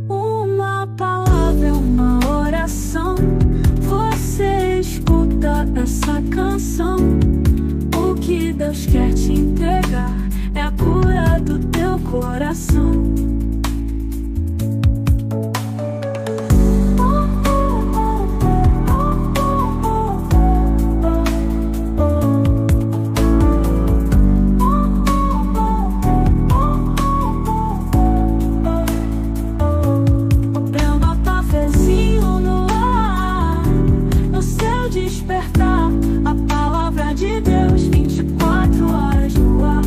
Uma palavra, uma oração. Você escuta essa canção. O que Deus quer te entregar é a cura do teu coração. Despertar a palavra de Deus, 24 horas no ar.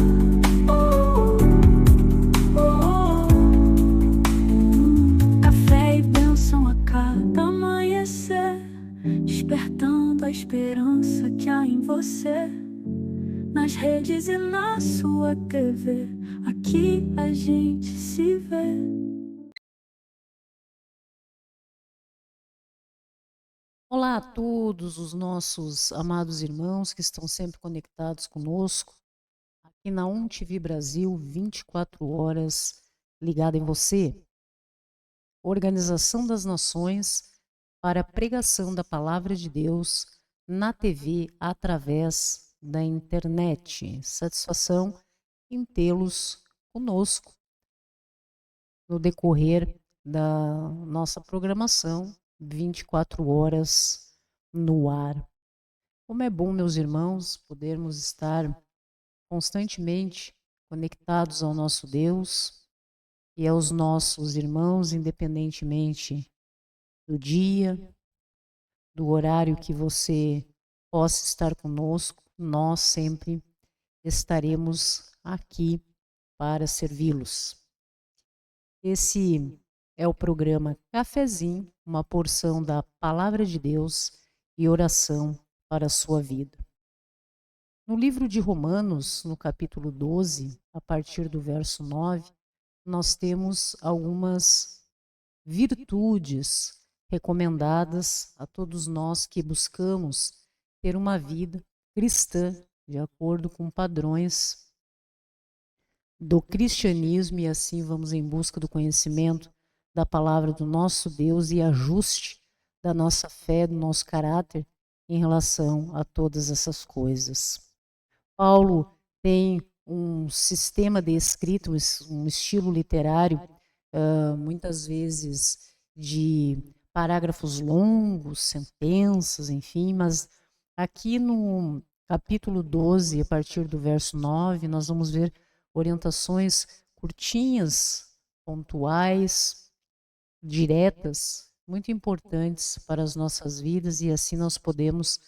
Café e bênção a cada amanhecer, despertando a esperança que há em você. Nas redes e na sua TV, aqui a gente se vê. Olá a todos os nossos amados irmãos que estão sempre conectados conosco, aqui na TV Brasil, 24 horas ligada em você. Organização das Nações para a pregação da Palavra de Deus na TV através da internet. Satisfação em tê-los conosco no decorrer da nossa programação 24 horas no ar. Como é bom, meus irmãos, podermos estar constantemente conectados ao nosso Deus e aos nossos irmãos, independentemente do dia, do horário que você possa estar conosco, nós sempre estaremos aqui para servi-los. Esse é o programa Cafezinho, uma porção da Palavra de Deus e oração para a sua vida. No livro de Romanos, no capítulo 12, a partir do verso 9, nós temos algumas virtudes recomendadas a todos nós que buscamos ter uma vida cristã de acordo com padrões do cristianismo, e assim vamos em busca do conhecimento da palavra do nosso Deus e ajuste da nossa fé, do nosso caráter em relação a todas essas coisas. Paulo tem um sistema de escrita, um estilo literário, muitas vezes de parágrafos longos, sentenças, enfim, mas aqui no capítulo 12, a partir do verso 9, nós vamos ver orientações curtinhas, pontuais, diretas, muito importantes para as nossas vidas, e assim nós podemos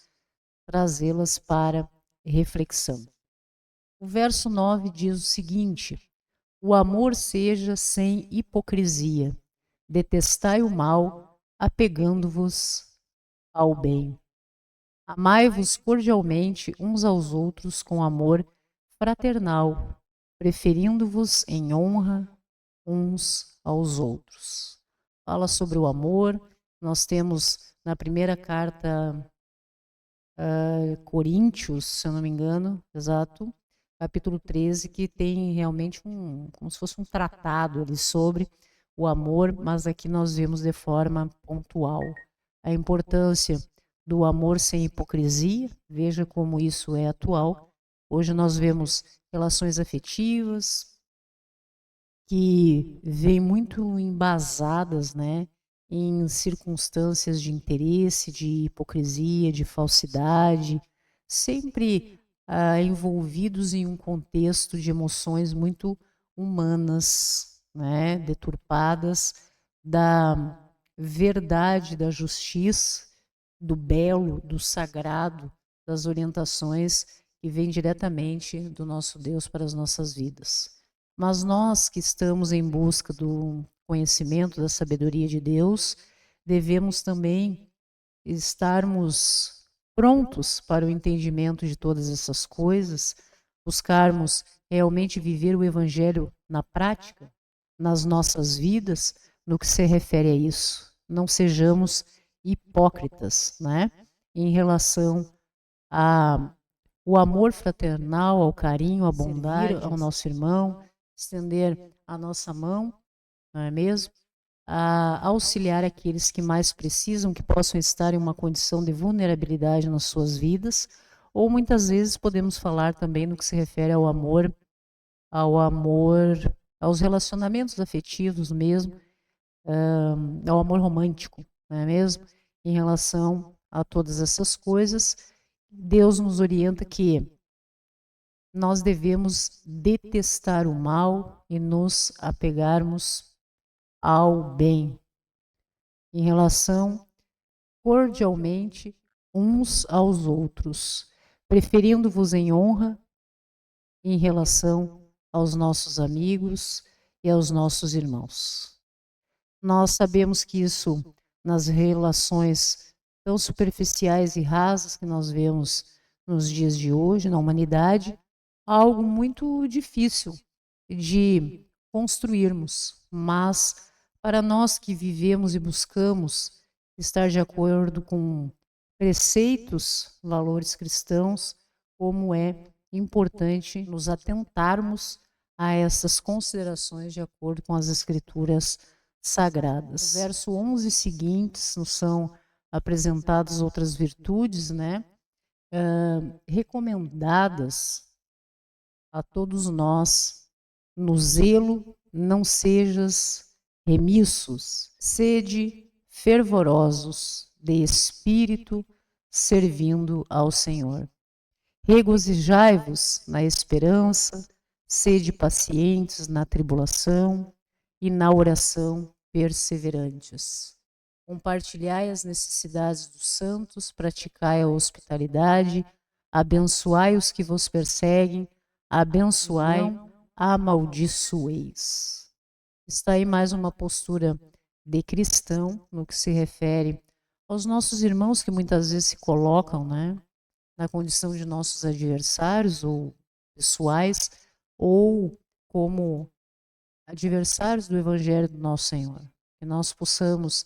trazê-las para reflexão. O verso 9 diz o seguinte: o amor seja sem hipocrisia, detestai o mal, apegando-vos ao bem. Amai-vos cordialmente uns aos outros com amor fraternal, preferindo-vos em honra uns aos outros. Fala sobre o amor. Nós temos na primeira carta Coríntios, se eu não me engano, exato, capítulo 13, que tem realmente como se fosse um tratado ali sobre o amor, mas aqui nós vemos de forma pontual a importância do amor sem hipocrisia. Veja como isso é atual. Hoje nós vemos relações afetivas que vêm muito embasadas, né, em circunstâncias de interesse, de hipocrisia, de falsidade, sempre envolvidos em um contexto de emoções muito humanas, né, deturpadas da verdade, da justiça, do belo, do sagrado, das orientações que vêm diretamente do nosso Deus para as nossas vidas. Mas nós que estamos em busca do conhecimento, da sabedoria de Deus, devemos também estarmos prontos para o entendimento de todas essas coisas, buscarmos realmente viver o Evangelho na prática, nas nossas vidas, no que se refere a isso. Não sejamos hipócritas, né? Em relação ao amor fraternal, ao carinho, à bondade ao nosso irmão, estender a nossa mão não é mesmo? A auxiliar aqueles que mais precisam, que possam estar em uma condição de vulnerabilidade nas suas vidas, ou muitas vezes podemos falar também no que se refere ao amor, aos relacionamentos afetivos mesmo, ao amor romântico, não é mesmo? Em relação a todas essas coisas, Deus nos orienta que nós devemos detestar o mal e nos apegarmos ao bem, em relação cordialmente uns aos outros, preferindo-vos em honra em relação aos nossos amigos e aos nossos irmãos. Nós sabemos que isso, nas relações tão superficiais e rasas que nós vemos nos dias de hoje, na humanidade, algo muito difícil de construirmos, mas para nós que vivemos e buscamos estar de acordo com preceitos, valores cristãos, como é importante nos atentarmos a essas considerações de acordo com as Escrituras sagradas. No verso 11 seguintes nos são apresentadas outras virtudes, né? Recomendadas a todos nós. No zelo não sejas remissos, sede fervorosos de espírito, servindo ao Senhor. Regozijai-vos na esperança, sede pacientes na tribulação e na oração perseverantes. Compartilhai as necessidades dos santos, praticai a hospitalidade, abençoai os que vos perseguem, abençoai, amaldiçoeis. Está aí mais uma postura de cristão no que se refere aos nossos irmãos que muitas vezes se colocam, né, na condição de nossos adversários ou pessoais, ou como adversários do Evangelho do nosso Senhor. Que nós possamos,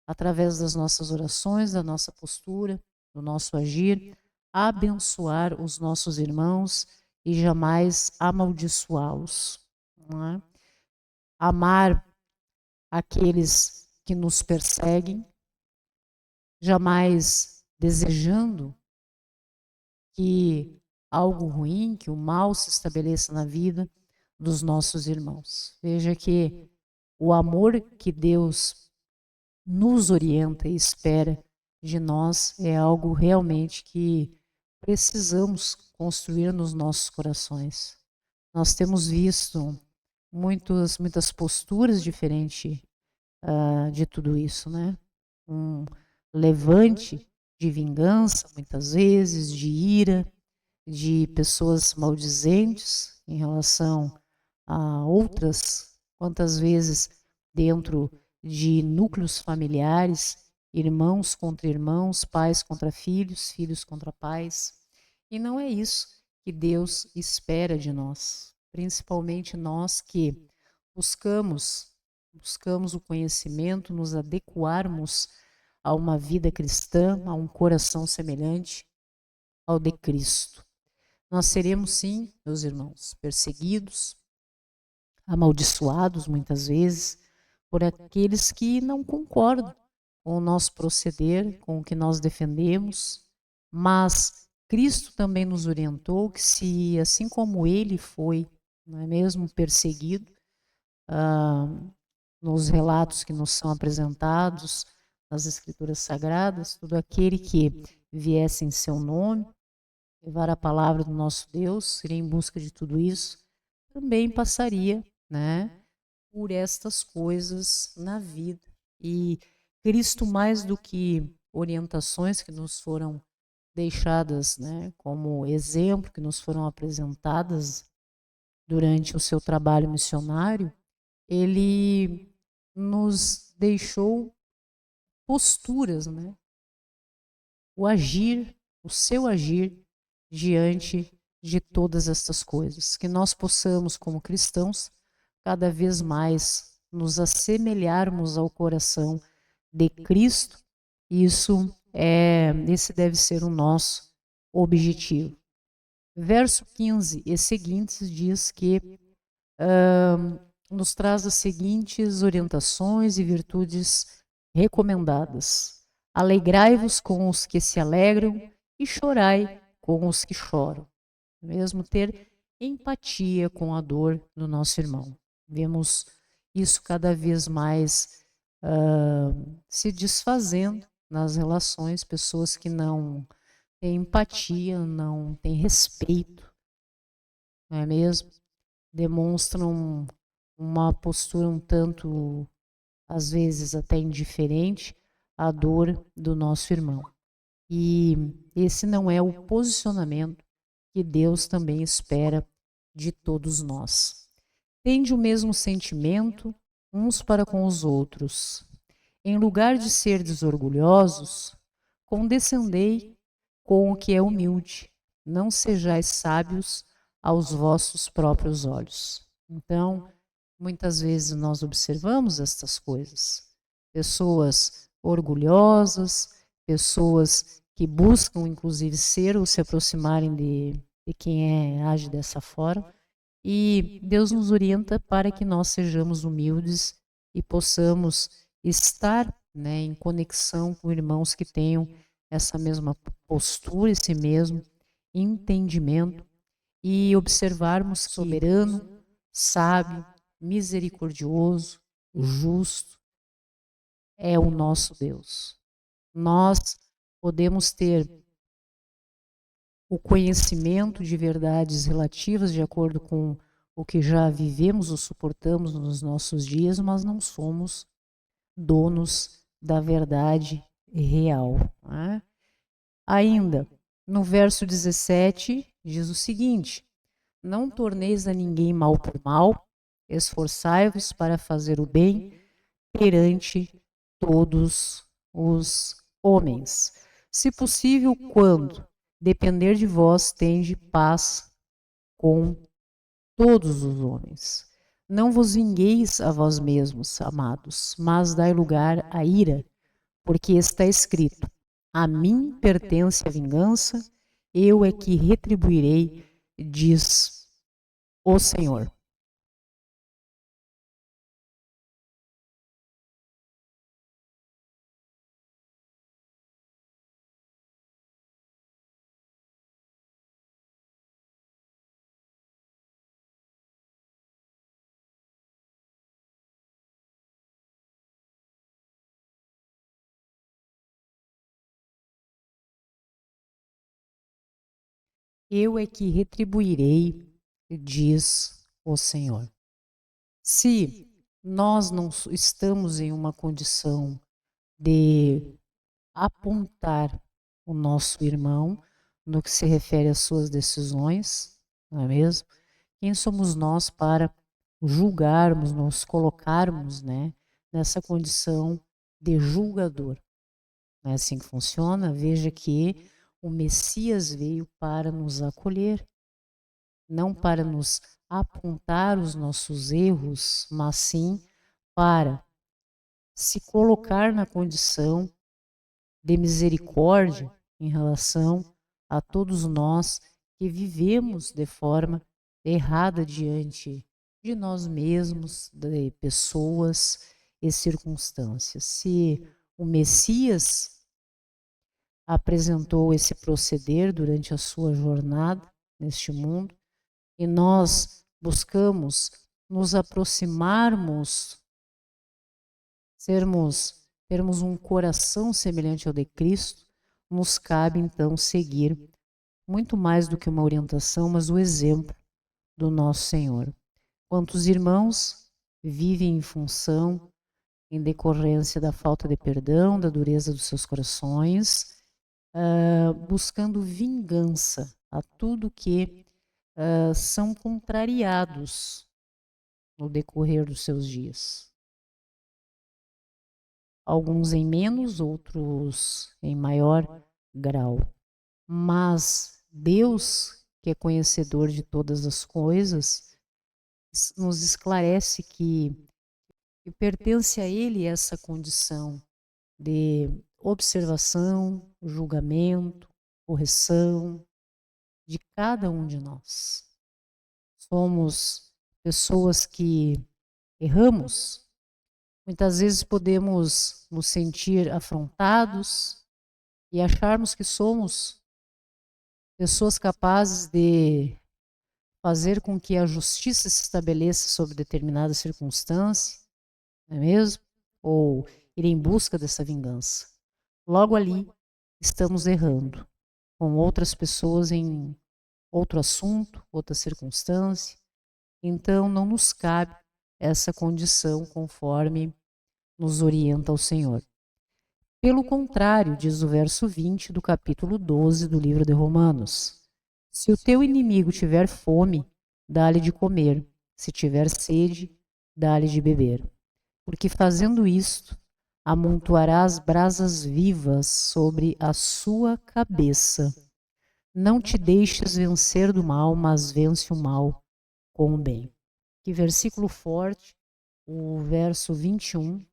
através das nossas orações, da nossa postura, do nosso agir, abençoar os nossos irmãos e jamais amaldiçoá-los. Não é? Amar aqueles que nos perseguem, jamais desejando que algo ruim, que o mal se estabeleça na vida dos nossos irmãos. Veja que o amor que Deus nos orienta e espera de nós é algo realmente que precisamos construir nos nossos corações. Nós temos visto muitas posturas diferentes de tudo isso, né? Um levante de vingança, muitas vezes, de ira, de pessoas maldizentes em relação a outras, quantas vezes dentro de núcleos familiares, irmãos contra irmãos, pais contra filhos, filhos contra pais. E não é isso que Deus espera de nós, principalmente nós que buscamos o conhecimento, nos adequarmos a uma vida cristã, a um coração semelhante ao de Cristo. Nós seremos, sim, meus irmãos, perseguidos, amaldiçoados muitas vezes por aqueles que não concordam com o nosso proceder, com o que nós defendemos, mas Cristo também nos orientou que se, assim como Ele foi, não é mesmo, perseguido, nos relatos que nos são apresentados nas Escrituras Sagradas, todo aquele que viesse em seu nome, levar a palavra do nosso Deus, ir em busca de tudo isso, também passaria, né, por estas coisas na vida. E Cristo, mais do que orientações que nos foram deixadas, né, como exemplo, que nos foram apresentadas durante o seu trabalho missionário, ele nos deixou posturas, né, o seu agir diante de todas estas coisas. Que nós possamos, como cristãos, cada vez mais nos assemelharmos ao coração de Cristo. Esse deve ser o nosso objetivo. Verso 15 e seguintes diz que nos traz as seguintes orientações e virtudes recomendadas: alegrai-vos com os que se alegram e chorai com os que choram. Mesmo ter empatia com a dor do nosso irmão. Vemos isso cada vez mais se desfazendo nas relações, pessoas que não têm empatia, não têm respeito, não é mesmo? Demonstram uma postura um tanto, às vezes, até indiferente à dor do nosso irmão. E esse não é o posicionamento que Deus também espera de todos nós. Tende o mesmo sentimento uns para com os outros. Em lugar de ser desorgulhosos, condescendei com o que é humilde. Não sejais sábios aos vossos próprios olhos. Então, muitas vezes nós observamos estas coisas. Pessoas orgulhosas, pessoas que buscam, inclusive, ser ou se aproximarem de quem age dessa forma. E Deus nos orienta para que nós sejamos humildes e possamos estar, né, em conexão com irmãos que tenham essa mesma postura, esse mesmo entendimento e observarmos que soberano, sábio, misericordioso, justo é o nosso Deus. Nós podemos ter o conhecimento de verdades relativas de acordo com o que já vivemos ou suportamos nos nossos dias, mas não somos donos da verdade real. Né? Ainda, no verso 17, diz o seguinte: não torneis a ninguém mal por mal, esforçai-vos para fazer o bem perante todos os homens. Se possível, quando depender de vós, tende paz com todos os homens. Não vos vingueis a vós mesmos, amados, mas dai lugar à ira, porque está escrito: a mim pertence a vingança, eu é que retribuirei, diz o Senhor. Eu é que retribuirei, diz o Senhor. Se nós não estamos em uma condição de apontar o nosso irmão no que se refere às suas decisões, não é mesmo? Quem somos nós para julgarmos, nos colocarmos, né, nessa condição de julgador? Não é assim que funciona? Veja que o Messias veio para nos acolher, não para nos apontar os nossos erros, mas sim para se colocar na condição de misericórdia em relação a todos nós que vivemos de forma errada diante de nós mesmos, de pessoas e circunstâncias. Se o Messias apresentou esse proceder durante a sua jornada neste mundo e nós buscamos nos aproximarmos, termos um coração semelhante ao de Cristo, nos cabe então seguir muito mais do que uma orientação, mas o exemplo do nosso Senhor. Quantos irmãos vivem em função, em decorrência da falta de perdão, da dureza dos seus corações, buscando vingança a tudo que são contrariados no decorrer dos seus dias. Alguns em menos, outros em maior grau. Mas Deus, que é conhecedor de todas as coisas, nos esclarece que pertence a Ele essa condição de observação, julgamento, correção de cada um de nós. Somos pessoas que erramos. Muitas vezes podemos nos sentir afrontados e acharmos que somos pessoas capazes de fazer com que a justiça se estabeleça sobre determinada circunstância, não é mesmo? Ou ir em busca dessa vingança. Logo ali, estamos errando com outras pessoas em outro assunto, outra circunstância. Então, não nos cabe essa condição conforme nos orienta o Senhor. Pelo contrário, diz o verso 20 do capítulo 12 do livro de Romanos: se o teu inimigo tiver fome, dá-lhe de comer, se tiver sede, dá-lhe de beber. Porque fazendo isto, amontoarás brasas vivas sobre a sua cabeça. Não te deixes vencer do mal, mas vence o mal com o bem. Que versículo forte, o verso 21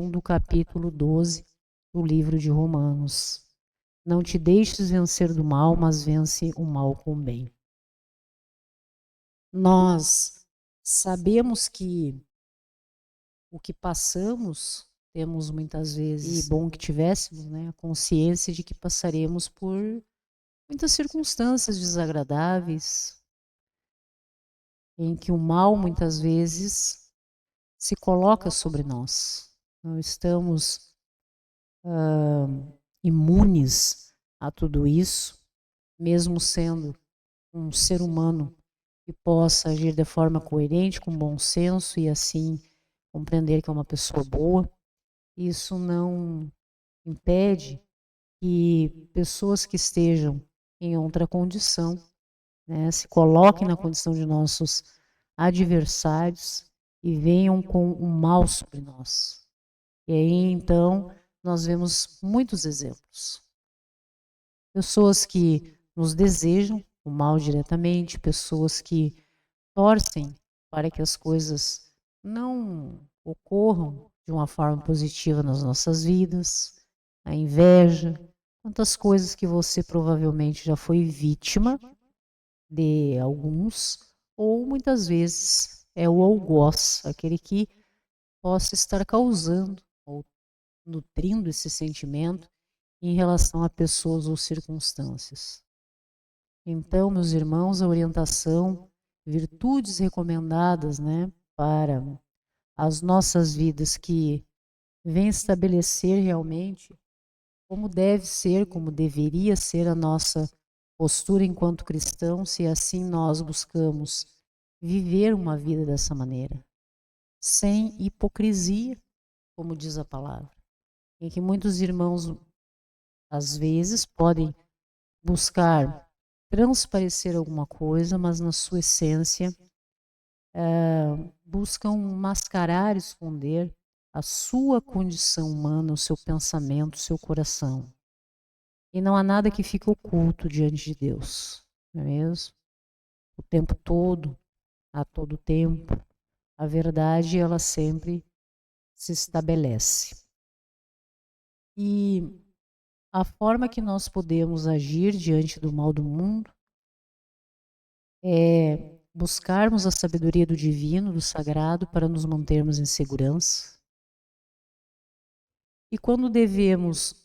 do capítulo 12 do livro de Romanos. Não te deixes vencer do mal, mas vence o mal com o bem. Nós sabemos que o que passamos, temos muitas vezes, e bom que tivéssemos, né, a consciência de que passaremos por muitas circunstâncias desagradáveis, em que o mal muitas vezes se coloca sobre nós. Não estamos imunes a tudo isso, mesmo sendo um ser humano que possa agir de forma coerente, com bom senso e assim compreender que é uma pessoa boa. Isso não impede que pessoas que estejam em outra condição, né, se coloquem na condição de nossos adversários e venham com o mal sobre nós. E aí, então, nós vemos muitos exemplos. Pessoas que nos desejam o mal diretamente, pessoas que torcem para que as coisas não ocorram de uma forma positiva nas nossas vidas, a inveja, quantas coisas que você provavelmente já foi vítima de alguns, ou muitas vezes é o algoz, aquele que possa estar causando ou nutrindo esse sentimento em relação a pessoas ou circunstâncias. Então, meus irmãos, a orientação, virtudes recomendadas, né, para as nossas vidas, que vem estabelecer realmente como deve ser, como deveria ser a nossa postura enquanto cristãos, se assim nós buscamos viver uma vida dessa maneira, sem hipocrisia, como diz a palavra, em que muitos irmãos, às vezes, podem buscar transparecer alguma coisa, mas na sua essência buscam mascarar, esconder a sua condição humana, o seu pensamento, o seu coração. E não há nada que fique oculto diante de Deus, não é mesmo? O tempo todo, a todo tempo, a verdade ela sempre se estabelece. E a forma que nós podemos agir diante do mal do mundo é buscarmos a sabedoria do divino, do sagrado, para nos mantermos em segurança. E quando devemos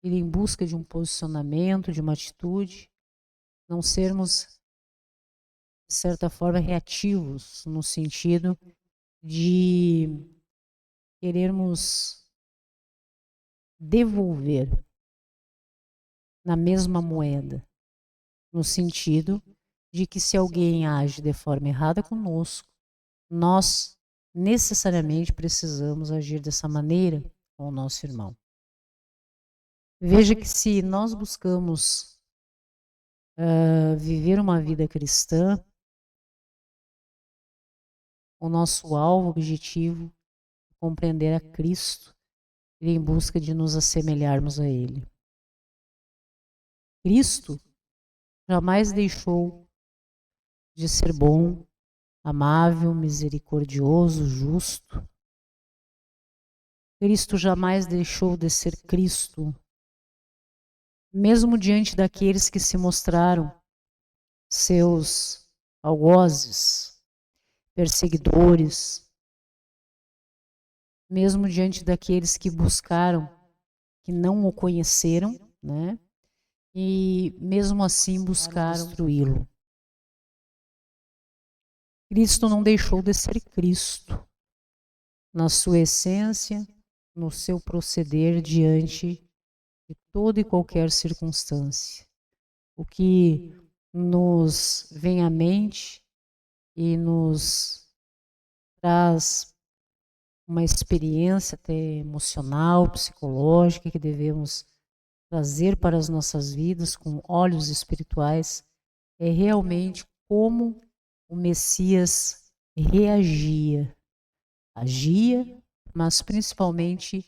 ir em busca de um posicionamento, de uma atitude, não sermos, de certa forma, reativos, no sentido de querermos devolver na mesma moeda, no sentido de que se alguém age de forma errada conosco, nós necessariamente precisamos agir dessa maneira com o nosso irmão. Veja que se nós buscamos viver uma vida cristã, o nosso alvo, objetivo, é compreender a Cristo e em busca de nos assemelharmos a Ele. Cristo jamais deixou de ser bom, amável, misericordioso, justo. Cristo jamais deixou de ser Cristo, mesmo diante daqueles que se mostraram seus algozes, perseguidores, mesmo diante daqueles que buscaram, que não o conheceram, né? E mesmo assim buscaram destruí-lo. Cristo não deixou de ser Cristo na sua essência, no seu proceder diante de toda e qualquer circunstância. O que nos vem à mente e nos traz uma experiência até emocional, psicológica, que devemos trazer para as nossas vidas com olhos espirituais, é realmente como o Messias reagia, agia, mas principalmente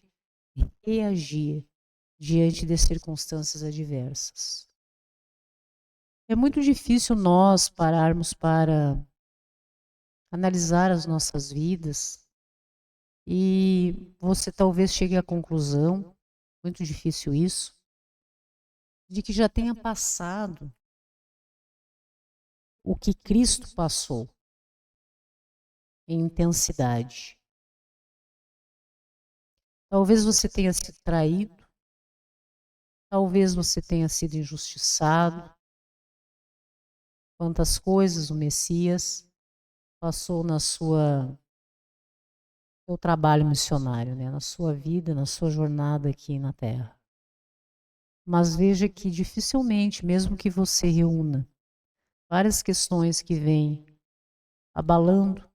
reagia diante de circunstâncias adversas. É muito difícil nós pararmos para analisar as nossas vidas e você talvez chegue à conclusão, muito difícil isso, de que já tenha passado o que Cristo passou em intensidade. Talvez você tenha sido traído, talvez você tenha sido injustiçado. Quantas coisas o Messias passou no seu trabalho missionário, né? Na sua vida, na sua jornada aqui na Terra. Mas veja que dificilmente, mesmo que você reúna várias questões que vêm abalando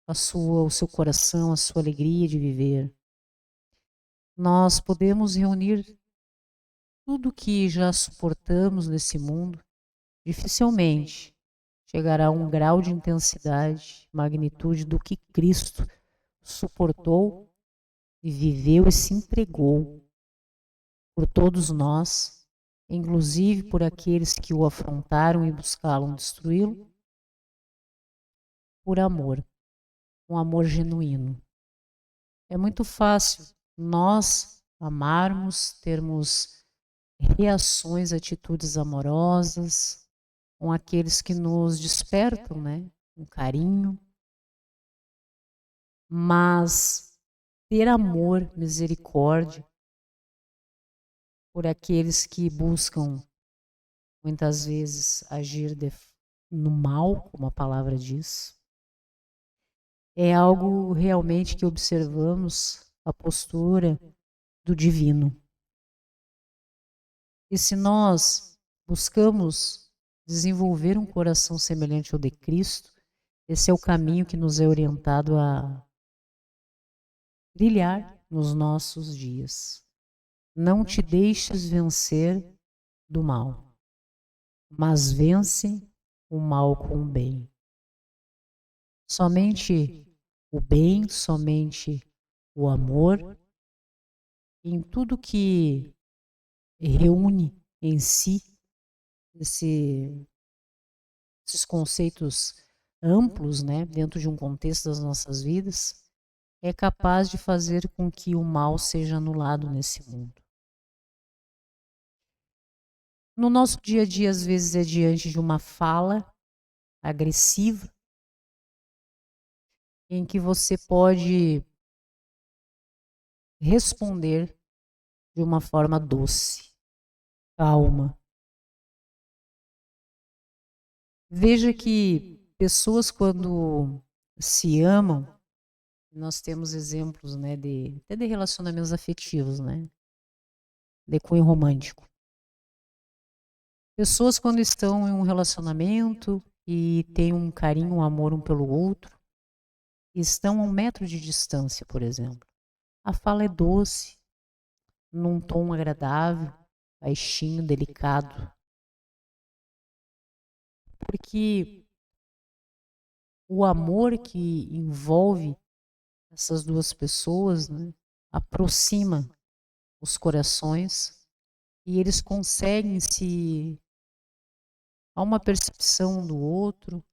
o seu coração, a sua alegria de viver, nós podemos reunir tudo que já suportamos nesse mundo, dificilmente chegará a um grau de intensidade, magnitude do que Cristo suportou e viveu e se entregou por todos nós, inclusive por aqueles que o afrontaram e buscaram destruí-lo, por amor, um amor genuíno. É muito fácil nós amarmos, termos reações, atitudes amorosas com aqueles que nos despertam, né? Um carinho. Mas ter amor, misericórdia por aqueles que buscam muitas vezes agir no mal, como a palavra diz, é algo realmente que observamos a postura do divino. E se nós buscamos desenvolver um coração semelhante ao de Cristo, esse é o caminho que nos é orientado a brilhar nos nossos dias. Não te deixes vencer do mal, mas vence o mal com o bem. Somente o bem, somente o amor, em tudo que reúne em si esses conceitos amplos, né, dentro de um contexto das nossas vidas, é capaz de fazer com que o mal seja anulado nesse mundo. No nosso dia a dia, às vezes, é diante de uma fala agressiva, em que você pode responder de uma forma doce, calma. Veja que pessoas, quando se amam, nós temos exemplos, né, até de relacionamentos afetivos, né, de cunho romântico. Pessoas, quando estão em um relacionamento e têm um carinho, um amor um pelo outro, estão a 1 metro de distância, por exemplo. A fala é doce, num tom agradável, baixinho, delicado. Porque o amor que envolve essas duas pessoas, né, aproxima os corações e eles conseguem há uma percepção do outro,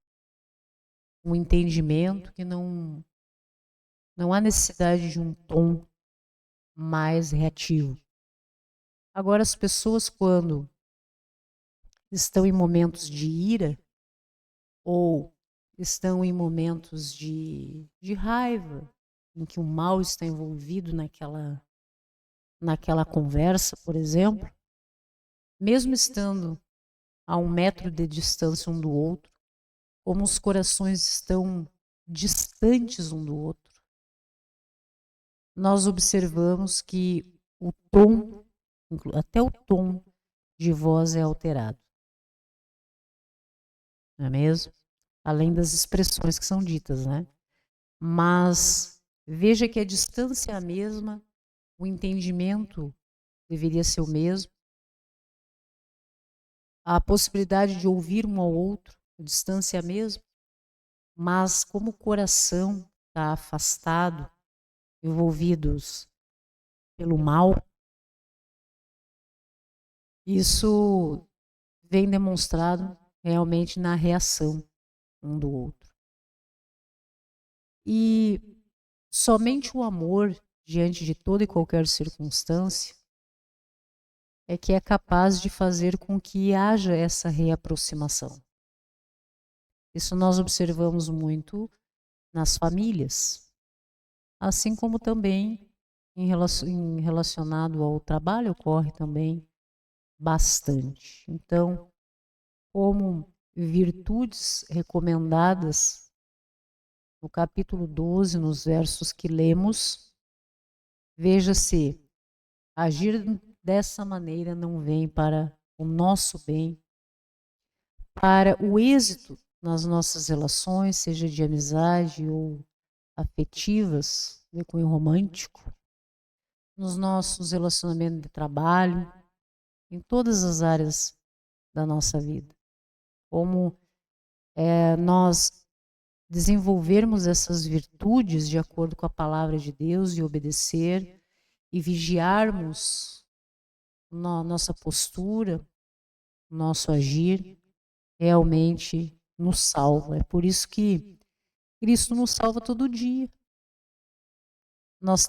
um entendimento que não há necessidade de um tom mais reativo. Agora, as pessoas, quando estão em momentos de ira ou estão em momentos de raiva, em que o mal está envolvido naquela conversa, por exemplo, mesmo estando a 1 metro de distância um do outro, como os corações estão distantes um do outro, nós observamos que o tom, até o tom de voz é alterado, não é mesmo? Além das expressões que são ditas, né? Mas veja que a distância é a mesma, o entendimento deveria ser o mesmo, a possibilidade de ouvir um ao outro, a distância é a mesma, mas como o coração está afastado, envolvidos pelo mal, isso vem demonstrado realmente na reação um do outro. E somente o amor, diante de toda e qualquer circunstância, é que é capaz de fazer com que haja essa reaproximação. Isso nós observamos muito nas famílias, assim como também relacionado ao trabalho ocorre também bastante. Então, como virtudes recomendadas no capítulo 12, nos versos que lemos, veja-se, agir dessa maneira não vem para o nosso bem, para o êxito nas nossas relações, seja de amizade ou afetivas, de cunho romântico, nos nossos relacionamentos de trabalho, em todas as áreas da nossa vida. Como nós desenvolvermos essas virtudes de acordo com a palavra de Deus e obedecer e vigiarmos nossa postura, nosso agir, realmente nos salva. É por isso que Cristo nos salva todo dia. Nós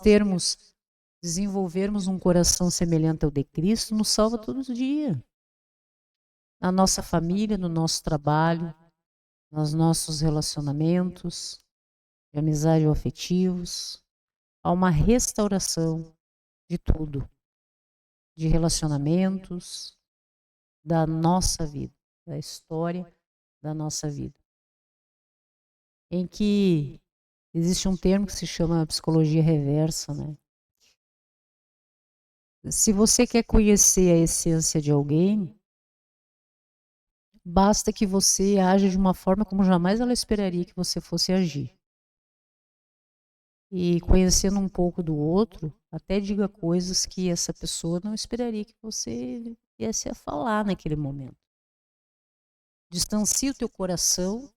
desenvolvermos um coração semelhante ao de Cristo nos salva todo dia. Na nossa família, no nosso trabalho, nos nossos relacionamentos, de amizade ou afetivos, há uma restauração de tudo, de relacionamentos, da nossa vida, da história da nossa vida. Em que existe um termo que se chama psicologia reversa, né? Se você quer conhecer a essência de alguém, basta que você aja de uma forma como jamais ela esperaria que você fosse agir. E conhecendo um pouco do outro, até diga coisas que essa pessoa não esperaria que você viesse a falar naquele momento. Distancie o teu coração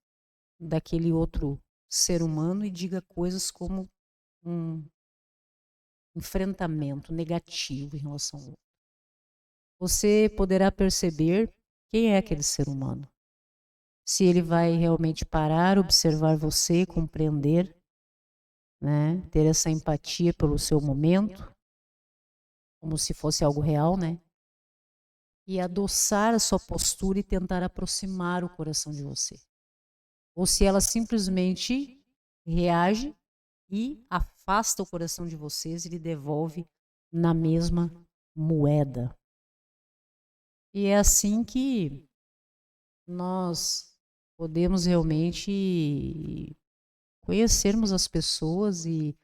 daquele outro ser humano e diga coisas como um enfrentamento negativo em relação ao outro. Você poderá perceber quem é aquele ser humano. Se ele vai realmente parar, observar você, compreender, né? Ter essa empatia pelo seu momento, como se fosse algo real, né? E adoçar a sua postura e tentar aproximar o coração de você. Ou se ela simplesmente reage e afasta o coração de vocês e lhe devolve na mesma moeda. E é assim que nós podemos realmente conhecermos as pessoas e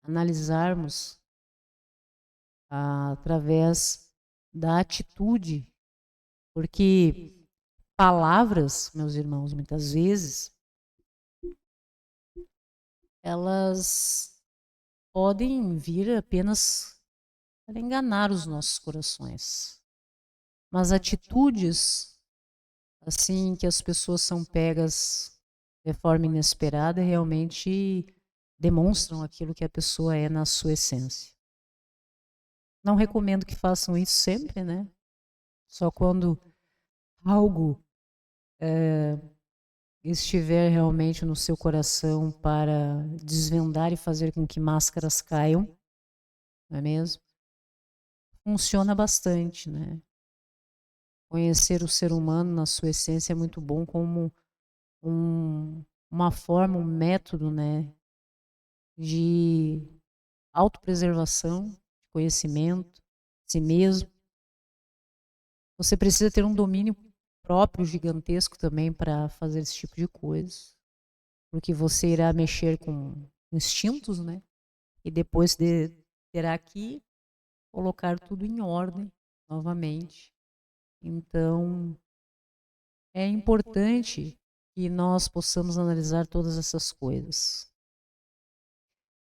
analisarmos através da atitude, porque palavras, meus irmãos, muitas vezes elas podem vir apenas para enganar os nossos corações. Mas atitudes, assim, que as pessoas são pegas de forma inesperada, realmente demonstram aquilo que a pessoa é na sua essência. Não recomendo que façam isso sempre, né? Só quando algo estiver realmente no seu coração para desvendar e fazer com que máscaras caiam, não é mesmo? Funciona bastante, né? Conhecer o ser humano na sua essência é muito bom como um uma forma, um método, né, de autopreservação, de conhecimento, de si mesmo. Você precisa ter um domínio próprio gigantesco também para fazer esse tipo de coisa, porque você irá mexer com instintos, né? E depois terá que colocar tudo em ordem novamente. Então, é importante que nós possamos analisar todas essas coisas.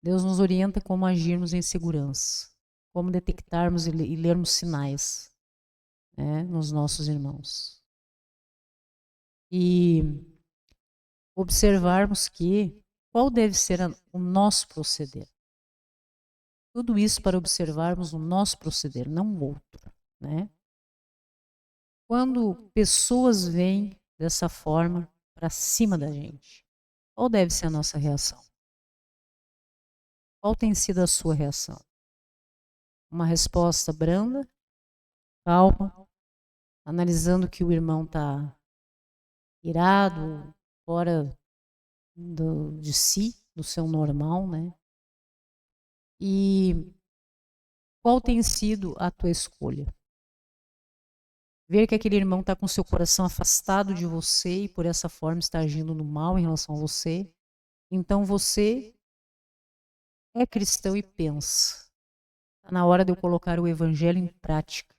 Deus nos orienta como agirmos em segurança, como detectarmos e lermos sinais, né, nos nossos irmãos. E observarmos qual deve ser o nosso proceder. Tudo isso para observarmos o nosso proceder, não o outro, né? Quando pessoas vêm dessa forma para cima da gente, qual deve ser a nossa reação? Qual tem sido a sua reação? Uma resposta branda, calma, analisando que o irmão está irado, fora de si, do seu normal, né? E qual tem sido a tua escolha? Ver que aquele irmão está com seu coração afastado de você e por essa forma está agindo no mal em relação a você. Então você é cristão e pensa: está na hora de eu colocar o evangelho em prática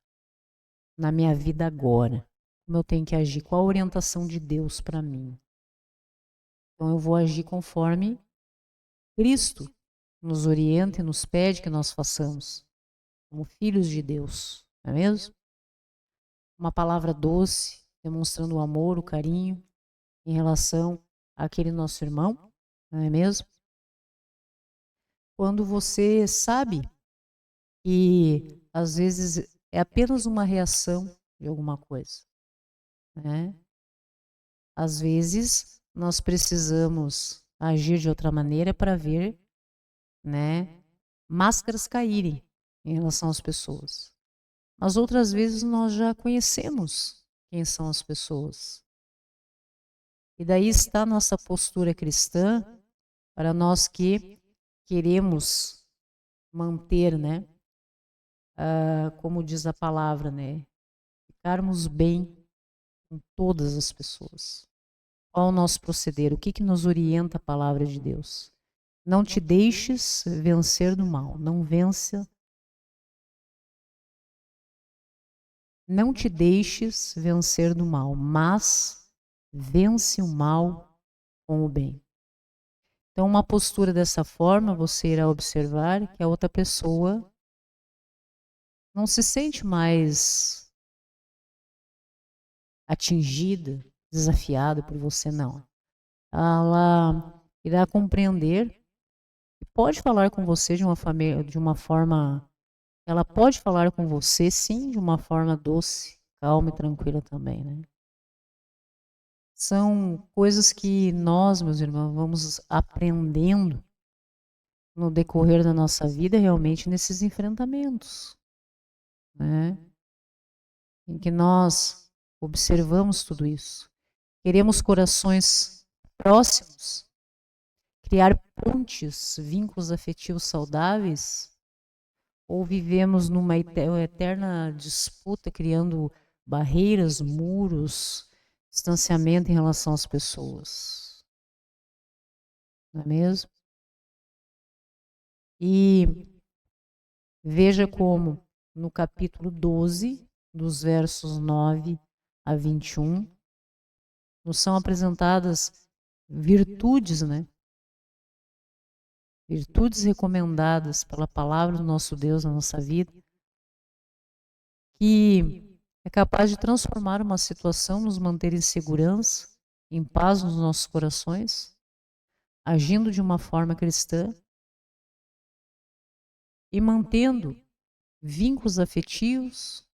na minha vida agora. Como eu tenho que agir? Qual a orientação de Deus para mim? Então eu vou agir conforme Cristo nos orienta e nos pede que nós façamos, como filhos de Deus, não é mesmo? Uma palavra doce, demonstrando o amor, o carinho em relação àquele nosso irmão, não é mesmo? Quando você sabe que às vezes é apenas uma reação de alguma coisa, né? Às vezes nós precisamos agir de outra maneira para ver, né, máscaras caírem em relação às pessoas. Mas outras vezes nós já conhecemos quem são as pessoas. E daí está a nossa postura cristã para nós que queremos manter, né, como diz a palavra, né, ficarmos bem com todas as pessoas. Qual o nosso proceder? O que nos orienta a palavra de Deus? Não te deixes vencer do mal. Não te deixes vencer do mal, mas vence o mal com o bem. Então, uma postura dessa forma, você irá observar que a outra pessoa não se sente mais atingida, desafiada por você, não. Ela irá compreender e pode falar com você de uma forma. Ela pode falar com você, sim, de uma forma doce, calma e tranquila também, né? São coisas que nós, meus irmãos, vamos aprendendo no decorrer da nossa vida, realmente nesses enfrentamentos, né? Em que nós observamos tudo isso. Queremos corações próximos, criar pontes, vínculos afetivos saudáveis, ou vivemos numa eterna disputa, criando barreiras, muros, distanciamento em relação às pessoas. Não é mesmo? E veja como no capítulo 12, dos versos 9 a 21, nos são apresentadas virtudes, né? Virtudes recomendadas pela palavra do nosso Deus na nossa vida, que é capaz de transformar uma situação, nos manter em segurança, em paz nos nossos corações, agindo de uma forma cristã e mantendo vínculos afetivos,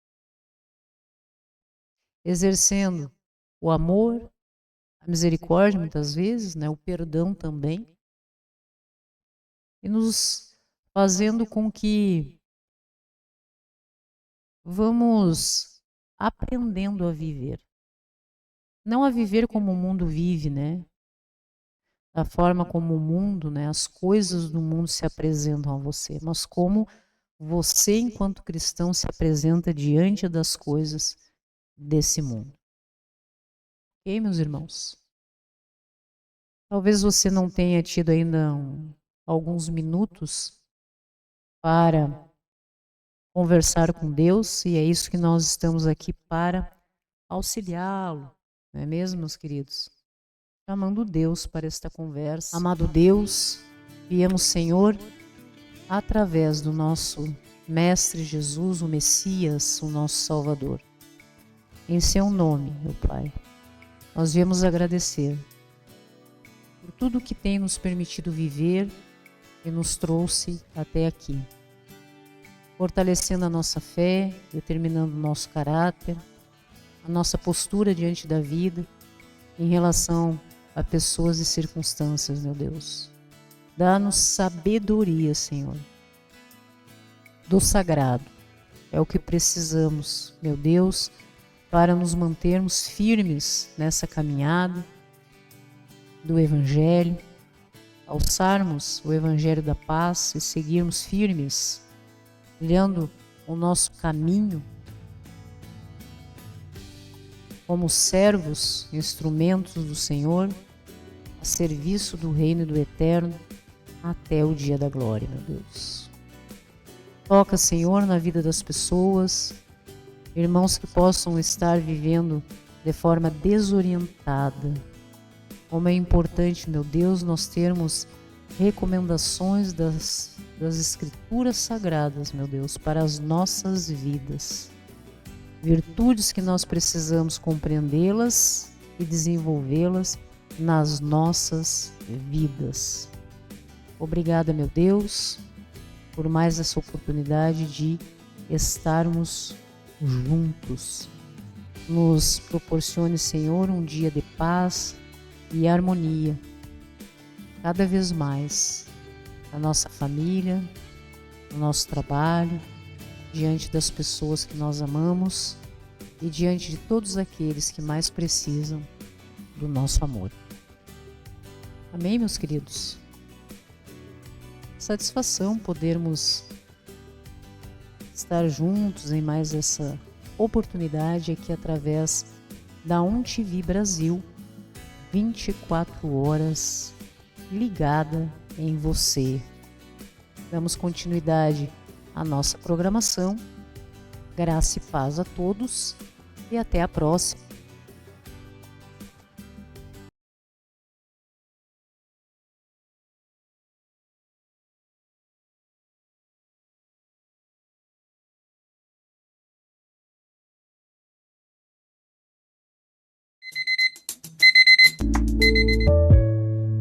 exercendo o amor, a misericórdia muitas vezes, né, o perdão também, e nos fazendo com que vamos aprendendo a viver. Não a viver como o mundo vive, né? da forma como o mundo, né, as coisas do mundo se apresentam a você, mas como você, enquanto cristão, se apresenta diante das coisas desse mundo. Ok, meus irmãos? Talvez você não tenha tido ainda alguns minutos para conversar com Deus, e é isso que nós estamos aqui para auxiliá-lo, não é mesmo, meus queridos? Chamando Deus para esta conversa. Amado Deus, viemos, Senhor, através do nosso Mestre Jesus, o Messias, o nosso Salvador. Em seu nome, meu Pai, nós viemos agradecer por tudo que tem nos permitido viver e nos trouxe até aqui, fortalecendo a nossa fé, determinando o nosso caráter, a nossa postura diante da vida, em relação a pessoas e circunstâncias, meu Deus. Dá-nos sabedoria, Senhor, do sagrado. É o que precisamos, meu Deus, para nos mantermos firmes nessa caminhada do Evangelho, alçarmos o Evangelho da paz e seguirmos firmes, trilhando o nosso caminho como servos, instrumentos do Senhor, a serviço do reino e do eterno, até o dia da glória, meu Deus. Toca, Senhor, na vida das pessoas, irmãos que possam estar vivendo de forma desorientada. Como é importante, meu Deus, nós termos recomendações das Escrituras Sagradas, meu Deus, para as nossas vidas. Virtudes que nós precisamos compreendê-las e desenvolvê-las nas nossas vidas. Obrigada, meu Deus, por mais essa oportunidade de estarmos juntos. Nos proporcione, Senhor, um dia de paz e harmonia, cada vez mais, na nossa família, no nosso trabalho, diante das pessoas que nós amamos e diante de todos aqueles que mais precisam do nosso amor. Amém, meus queridos? Satisfação podermos estar juntos em mais essa oportunidade aqui através da UNTV Brasil, 24 horas ligada em você. Damos continuidade à nossa programação. Graça e paz a todos e até a próxima.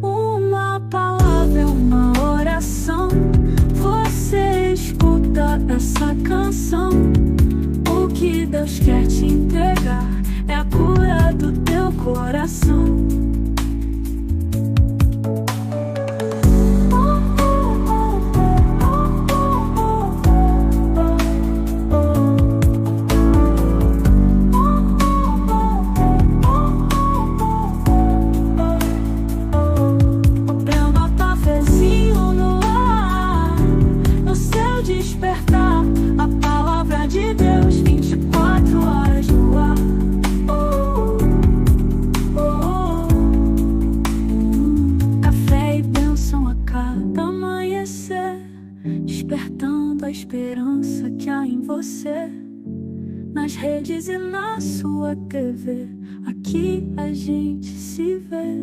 Uma palavra, uma oração. Você escuta essa canção. O que Deus quer te entregar é a cura do teu coração. Despertando a esperança que há em você, nas redes e na sua TV, aqui a gente se vê.